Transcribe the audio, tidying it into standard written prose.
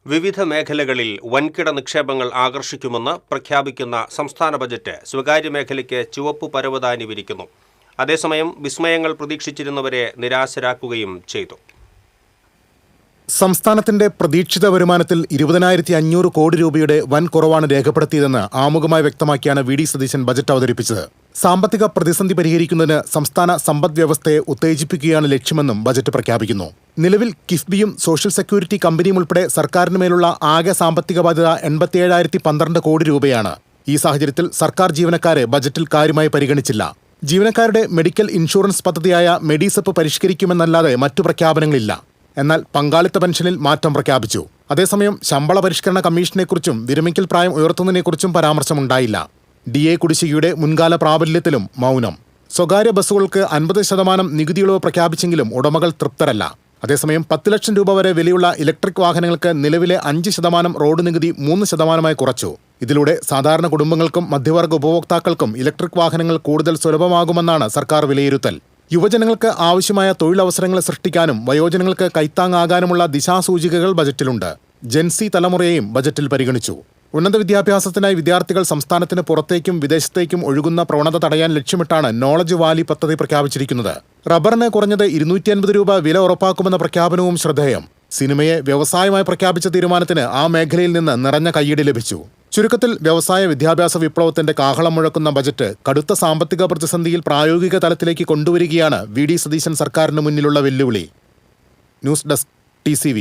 വിവിധ മേഖലകളിൽ വൻകിട നിക്ഷേപങ്ങൾ ആകർഷിക്കുമെന്ന് പ്രഖ്യാപിക്കുന്ന സംസ്ഥാന ബജറ്റ് സ്വകാര്യ മേഖലയ്ക്ക് ചുവപ്പ് പരവതാനി വിരിക്കുന്നു. അതേസമയം വിസ്മയങ്ങൾ പ്രതീക്ഷിച്ചിരുന്നവരെ നിരാശരാക്കുകയും ചെയ്തു. സംസ്ഥാനത്തിന്റെ പ്രതീക്ഷിത വരുമാനത്തിൽ 20,500 കോടി രൂപയുടെ വൻ കുറവാണ് രേഖപ്പെടുത്തിയതെന്ന് ആമുഖമായി വ്യക്തമാക്കിയാണ് വി ഡി സതീശൻ ബജറ്റ് അവതരിപ്പിച്ചത്. സാമ്പത്തിക പ്രതിസന്ധി പരിഹരിക്കുന്നതിന് സംസ്ഥാന സമ്പദ് വ്യവസ്ഥയെ ഉത്തേജിപ്പിക്കുകയാണ് ലക്ഷ്യമെന്നും ബജറ്റ് പ്രഖ്യാപിക്കുന്നു. നിലവിൽ കിഫ്ബിയും സോഷ്യൽ സെക്യൂരിറ്റി കമ്പനിയും ഉൾപ്പെടെ സർക്കാരിന് മേലുള്ള ആകെ സാമ്പത്തിക ബാധ്യത 87,012 കോടി രൂപയാണ്. ഈ സാഹചര്യത്തിൽ സർക്കാർ ജീവനക്കാരെ ബജറ്റിൽ കാര്യമായി പരിഗണിച്ചില്ല. ജീവനക്കാരുടെ മെഡിക്കൽ ഇൻഷുറൻസ് പദ്ധതിയായ മെഡിസെപ്പ് പരിഷ്കരിക്കുമെന്നല്ലാതെ മറ്റു പ്രഖ്യാപനങ്ങളില്ല. എന്നാൽ പങ്കാളിത്ത പെൻഷനിൽ മാറ്റം പ്രഖ്യാപിച്ചു. അതേസമയം ശമ്പള പരിഷ്കരണ കമ്മീഷനെക്കുറിച്ചും വിരമിക്കൽ പ്രായം ഉയർത്തുന്നതിനെക്കുറിച്ചും പരാമർശമുണ്ടായില്ല. DA കുടിശ്ശികയുടെ മുൻകാല പ്രാബല്യത്തിലും മൗനം. സ്വകാര്യ ബസ്സുകൾക്ക് 50% നികുതി ഇളവ് പ്രഖ്യാപിച്ചെങ്കിലും ഉടമകൾ തൃപ്തരല്ല. അതേസമയം 10 ലക്ഷം രൂപ വരെ വിലയുള്ള ഇലക്ട്രിക് വാഹനങ്ങൾക്ക് നിലവിലെ 5% റോഡ് നികുതി 3% കുറച്ചു. ഇതിലൂടെ സാധാരണ കുടുംബങ്ങൾക്കും മധ്യവർഗ ഉപഭോക്താക്കൾക്കും ഇലക്ട്രിക് വാഹനങ്ങൾ കൂടുതൽ സുലഭമാകുമെന്നാണ് സർക്കാർ വിലയിരുത്തൽ. യുവജനങ്ങൾക്ക് ആവശ്യമായ തൊഴിലവസരങ്ങൾ സൃഷ്ടിക്കാനും വയോജനങ്ങൾക്ക് കൈത്താങ്ങാകാനുമുള്ള ദിശാസൂചികകൾ ബജറ്റിലുണ്ട്. ജെൻസി തലമുറയെയും ബജറ്റിൽ പരിഗണിച്ചു. ഉന്നത വിദ്യാഭ്യാസത്തിനായി വിദ്യാർത്ഥികൾ സംസ്ഥാനത്തിന് പുറത്തേക്കും വിദേശത്തേക്കും ഒഴുകുന്ന പ്രവണത തടയാൻ ലക്ഷ്യമിട്ടാണ് നോളജ് വാലി പദ്ധതി പ്രഖ്യാപിച്ചിരിക്കുന്നത്. റബ്ബറിന് കുറഞ്ഞത് 250 രൂപ വില ഉറപ്പാക്കുമെന്ന പ്രഖ്യാപനവും ശ്രദ്ധേയം. സിനിമയെ വ്യവസായമായി പ്രഖ്യാപിച്ച തീരുമാനത്തിന് ആ മേഖലയിൽ നിന്ന് നിറഞ്ഞ കയ്യടി ലഭിച്ചു. ചുരുക്കത്തിൽ വ്യവസായ വിദ്യാഭ്യാസ വിപ്ലവത്തിന്റെ കാഹളം മുഴക്കുന്ന ബജറ്റ് കടുത്ത സാമ്പത്തിക പ്രതിസന്ധിയിൽ പ്രായോഗിക തലത്തിലേക്ക് കൊണ്ടുവരികയാണ് വി ഡി സതീശൻ സർക്കാരിന് മുന്നിലുള്ള വെല്ലുവിളി. News desk TCV.